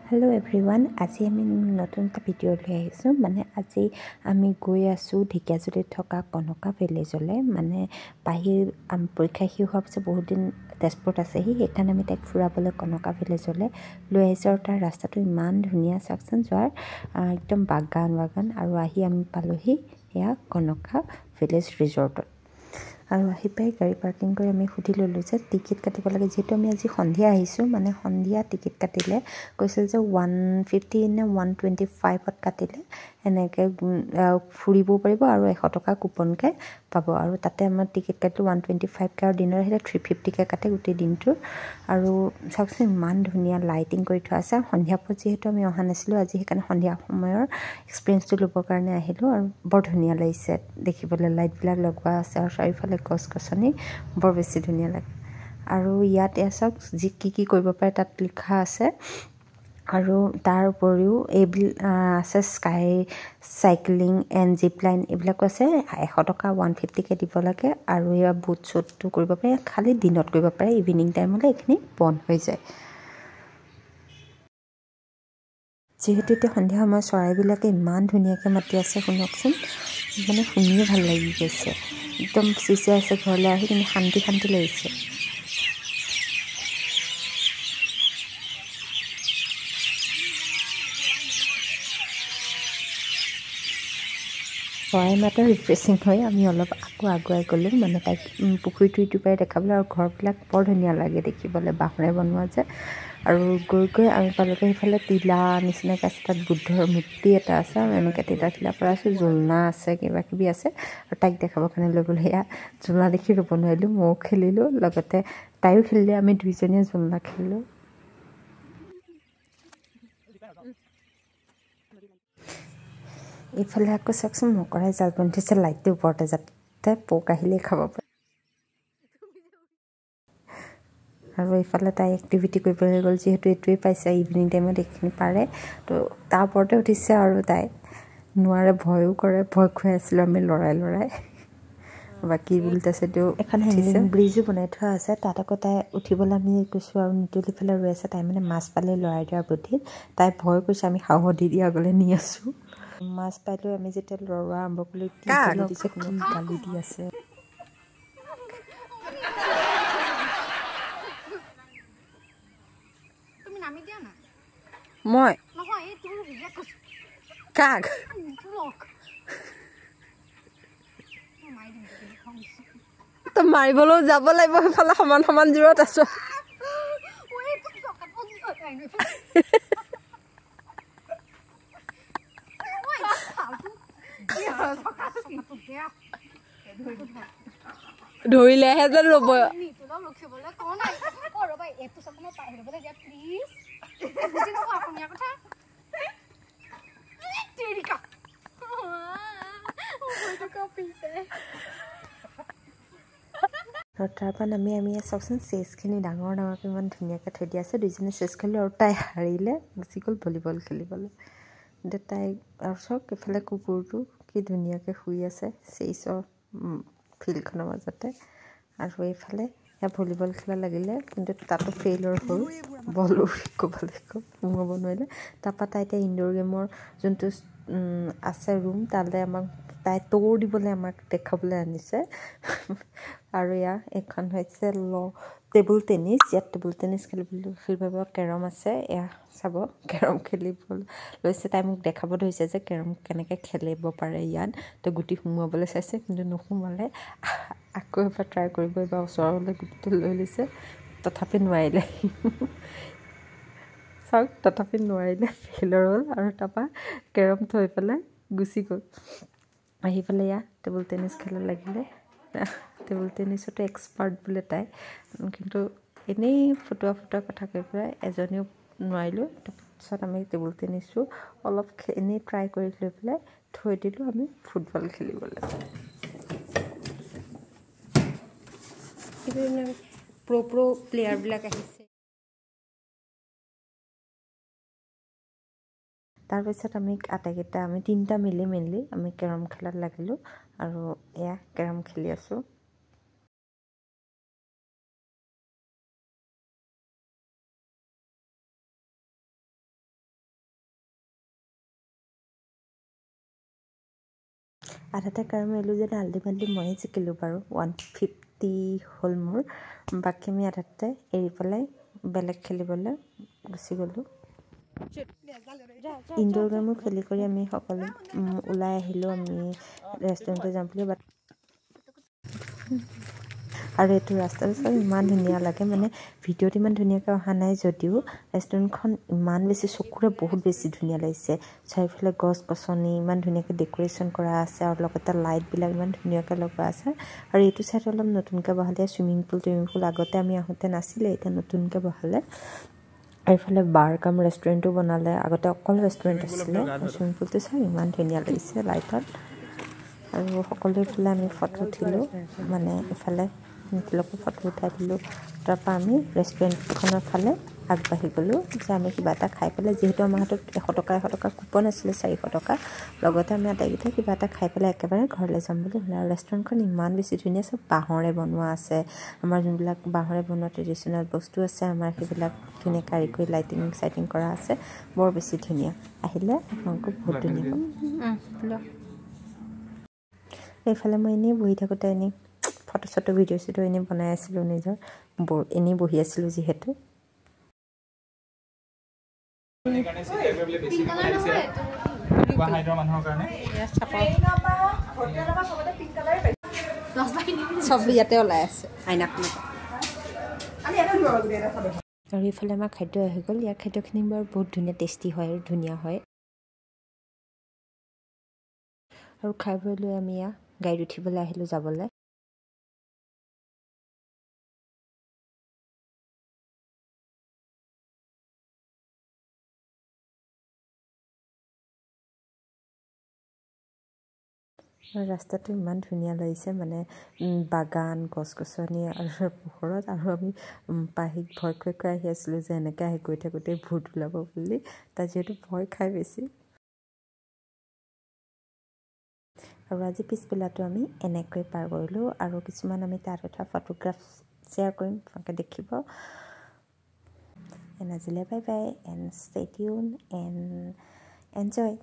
Hello' everyone, আজি আমি নতুন এটা ভিডিঅ' লৈ আহিছোঁ। আজি আমি গৈ আছোঁ ঢেকীয়াজুলিত থকা কনকা ভিলেজলৈ। পাহিৰ পৰীক্ষা শেষ হোৱাৰ পিছত বহুত দিন তেজপুৰত আছেহি, সেইকাৰণে আমি তাইক ফুৰাবলৈ কনকা ভিলেজলৈ লৈ আহিছোঁ। আৰু তাৰ ৰাস্তাটো ইমান ধুনীয়া, চাওকচোন, যোৱাৰ একদম বাগান আৰু আহি আমি পালোহি সেয়া কনকা ভিলেজ ৰিজৰ্টত। আৰু আহি পাই গাড়ী পাৰ্কিং কৰি আমি সুধি ল'লোঁ যে টিকেট কাটিব লাগে, যিহেতু আমি আজি সন্ধিয়া আহিছোঁ। সন্ধিয়া টিকেট কাটিলে কৈছিল যে 150 নে 125ত কাটিলে এনেকৈ ফুৰিবও পাৰিব আৰু 100 টকা কুপনকৈ পাব। আৰু তাতে আমাৰ টিকেট কাটিলোঁ 125কৈ, আৰু দিনত আহিলে 350কৈ কাটে গোটেই দিনটোৰ। আৰু চাওকচোন ইমান ধুনীয়া লাইটিং কৰি থোৱা আছে। সন্ধিয়া পৰত যিহেতু আমি অহা নাছিলোঁ, আজি সেইকাৰণে সন্ধিয়া সময়ৰ এক্সপিৰিয়েঞ্চটো ল'বৰ কাৰণে আহিলোঁ। আৰু বৰ ধুনীয়া লাগিছে দেখিবলৈ, লাইটবিলাক লগোৱা আছে আৰু চাৰিওফালে গছ গছনি বৰ বেছি ধুনীয়া লাগে। আৰু ইয়াত চাওক কি কৰিব পাৰে তাত লিখা আছে। আৰু তাৰ উপৰিও এইবিলাক আছে sky cycling and zip line, এইবিলাকো আছে। 100 টকা 150কৈ দিব লাগে। আৰু ইয়াৰ বুট শ্বুটটো কৰিব পাৰে, খালি দিনত কৰিব পাৰে, ইভিনিং টাইমলৈ এইখিনি বন্ধ হৈ যায়। যিহেতু এতিয়া সন্ধিয়া সময়ত চৰাইবিলাকে ইমান ধুনীয়াকৈ মাতি আছে, শুনকচোন, শুনিয়ে ভাল লাগি গৈছে। একদম চিঞৰি আছে ঘৰলৈ আহি, কিন্তু শান্তি লাগিছে। চৰাই মাতৰ ৰিফ্ৰেছিং হৈ আমি অলপ আকৌ আগুৱাই গ'লোঁ, তাইক পুখুৰীটো ইটো পাৰে দেখাবলৈ। আৰু ঘৰবিলাক বৰ ধুনীয়া লাগে দেখিবলৈ, বাঁহৰে বনোৱা যে। আৰু গৈ আমি পালোঁগৈ সেইফালে টিলা নিচিনাকৈ আছে, তাত বুদ্ধৰ মূৰ্তি এটা আছে। আৰু এনেকৈ টিলা পৰা আছে, জোলনা আছে, কিবাকিবি আছে। আৰু তাইক দেখাবৰ কাৰণে লৈ গ'লোঁ। সেয়া জোলনা দেখি ৰ'ব নোৱাৰিলোঁ, ময়ো খেলিলোঁ, লগতে তাইও খেলিলে, আমি দুইজনীয়ে জোলনা খেলিলোঁ। এইফালে আকৌ চাওকচোন, মকৰাই জাল বান্ধিছে লাইটটোৰ ওপৰতে, যাতে পোক আহিলেই খাব পাৰে। আৰু এইফালে তাই এক্টিভিটি কৰিবলৈ গ'ল, যিহেতু এইটোৱেই পাইছে ইভিনিং টাইমত, এইখিনি পাৰে। তো তাৰ ওপৰতে উঠিছে আৰু তাই নোৱাৰে, ভয়ো কৰে। ভয় খুৱাই আছিলোঁ আমি লৰাই। বাকী উল্টা চাইডেও এখন হেংগিং ব্ৰিজো বনাই থোৱা আছে, তাত আকৌ তাই উঠিবলৈ আমি কৈছোঁ। আৰু নিতুলিফালে ৰৈ আছে, তাই মাছ পালে লৰাই দিয়াৰ বুদ্ধিত তাই ভয় কৰিছে, আমি সাহস দি আগলৈ নি আছোঁ। মাছ পাই লৈ আমি যেতিয়া লৰোৱা আৰম্ভ কৰিলোঁ, কি গালি দিছে, কি গালি দি আছে। মই কাক তই মাৰিবলৈও যাব লাগিব, সেইফালে সমান দূৰত আছো। ধৰিলেহে যেন ৰ'ব। আৰু তাৰপৰা নামি আমি চাওকচোন, চেছখিনি ডাঙৰকৈ ইমান ধুনীয়াকৈ থৈ দিয়া আছে। দুইজনে চেছ খেলিলোঁ, আৰু তাই হাৰিলে, গুচি গ'ল ভলীবল খেলিবলৈ। এতিয়া তাই আৰু চাওক, এইফালে কুকুৰটো কি ধুনীয়াকৈ শুই আছে চেছৰ ফিল্ডখনৰ মাজতে। আৰু এইফালে সেয়া ভলীবল খেলা লাগিলে, কিন্তু তাতো ফেইলৰ হ'ল, বলো ক'বলৈ সোমাব নোৱাৰিলে। তাৰপৰা তাই এতিয়া ইনড'ৰ গেমৰ যোনটো আছে ৰুম, তালৈ তাই তৌৰ দিবলৈ আমাক দেখাবলৈ আনিছে। আৰু এইখন হৈছে টেবুল টেনিছ। ইয়াত টেবুল টেনিছ খেলিব কেৰম আছে, চাব কেৰম খেলিব লৈছে। তাই মোক দেখাব ধৰিছে যে কেৰম কেনেকৈ খেলিব পাৰে ইয়াত। তো গুটি সোমোৱাবলৈ চাইছে, কিন্তু নোসোমালে। আকৌ এবাৰ ট্ৰাই কৰিব, এইবাৰ ওচৰলৈ গুটিটো লৈ লৈছে, তথাপি নোৱাৰিলে। চাওক, তথাপি নোৱাৰিলে, ফেইলৰ হ'ল। আৰু তাৰপৰা কেৰম থৈ পেলাই গুচি গ'ল। আহি পেলাই টেবুল টেনিছ খেলা লাগিলে। টেবুল টেনিছতো এক্সপাৰ্ট বোলে তাই, কিন্তু এনেই ফটুৱা কথা কৈ পেলাই এজনীও নোৱাৰিলোঁ। তাৰপিছত আমি টেবুল টেনিছো অলপ এনেই ট্ৰাই কৰি লৈ পেলাই থৈ দিলোঁ আমি ফুটবল খেলিবলৈ। প্ৰ' প্লেয়াৰবিলাক আহিছে। তাৰপিছত আমি আটাইকেইটা, আমি 3টা মিলি আমি কেৰম খেলাত লাগিলোঁ। আৰু কেৰম খেলি আছোঁ। আধাতে কাৰ মাৰিলোঁ যে আল্টিমেটলি ময়ে জিকিলোঁ বাৰু 150 হ'ল মোৰ বাকী আমি আধাতে এৰি পেলাই বেলেগ খেলিবলৈ গুচি গ'লোঁ ইনডোৰ গেমো খেলি কৰি আমি সকলো ওলাই আহিলোঁ আমি ৰেষ্টুৰেণ্টলৈ যাম বুলি আৰু এইটো ৰাস্তাটো চাই ইমান ধুনীয়া লাগে মানে ভিডিঅ'ত ইমান ধুনীয়াকৈ অহা নাই যদিও ৰেষ্টুৰেণ্টখন ইমান বেছি চকুৰে বহুত বেছি ধুনীয়া লাগিছে চাৰিওফালে গছ গছনি ইমান ধুনীয়াকৈ ডেক'ৰেশ্যন কৰা আছে আৰু লগতে লাইটবিলাক ইমান ধুনীয়াকৈ লগোৱা আছে আৰু এইটো চাইড অলপ নতুনকৈ বহালে চুইমিং পুল আগতে আমি আহোঁতে নাছিলে এতিয়া নতুনকৈ বহালে আৰু এইফালে বাৰ কাম ৰেষ্টুৰেণ্টো বনালে আগতে অকল ৰেষ্টুৰেণ্ট আছিলে আৰু চুইমিং পুলটো চাই ইমান ধুনীয়া লাগিছে লাইটত আৰু সকলোৱে ফালে আমি ফটো উঠিলোঁ মানে ইফালে সকলোকে ফটো উঠাই দিলোঁ তাৰপৰা আমি ৰেষ্টুৰেণ্টখনৰ ফালে আগবাঢ়ি গ'লোঁ যে আমি কিবা এটা খাই পেলাই যিহেতু আমাৰ হাতত 100 টকা কুপন আছিলে 400 টকা লগতে আমি আটাইকেইটা কিবা এটা খাই পেলাই একেবাৰে ঘৰলৈ যাম বুলি হ'লে আৰু ৰেষ্টুৰেণ্টখন ইমান বেছি ধুনীয়া চব বাঁহৰে বনোৱা আছে আমাৰ যোনবিলাক বাঁহৰে বনোৱা ট্ৰেডিশ্যনেল বস্তু আছে আমাৰ সেইবিলাক ধুনীয়া কাৰিকৰী লাইটিং চাইটিং কৰা আছে বৰ বেছি ধুনীয়া আহিলে আপোনালোকক বহুত ধুনীয়া এইফালে মই এনেই বহি থাকোঁতে এনেই ফটো চটো ভিডিঅ' চিডিঅ' এনেই বনাই আছিলোঁ নিজৰ এনেই বহি আছিলোঁ যিহেতু চব ইয়াতে ওলাই আছে আইনাখনত আৰু এইফালে আমাৰ খাদ্য আহি গ'ল ইয়াৰ খাদ্যখিনি বাৰু বহুত ধুনীয়া টেষ্টি হয় আৰু ধুনীয়া হয় আৰু খাই বৈ লৈ আমি ইয়াত গাড়ীত উঠিবলৈ আহিলোঁ যাবলৈ আৰু ৰাস্তাটো ইমান ধুনীয়া লাগিছে মানে বাগান গছ গছনি আৰু পোহৰত আৰু আমি পাহিক ভয় খুৱাই আহি আছিলোঁ যে এনেকৈ আহি গৈ থাকোঁতে ভূত ওলাব বুলি তাত যিহেতু ভয় খাই বেছি আৰু আজি পিছবেলাটো আমি এনেকৈ পাৰ কৰিলোঁ আৰু কিছুমান আমি তাত উঠা ফটোগ্ৰাফ শ্বেয়াৰ কৰিম আপোনালোকে দেখিব এণ্ড আজিলৈ bye bye and stay tune and enjoy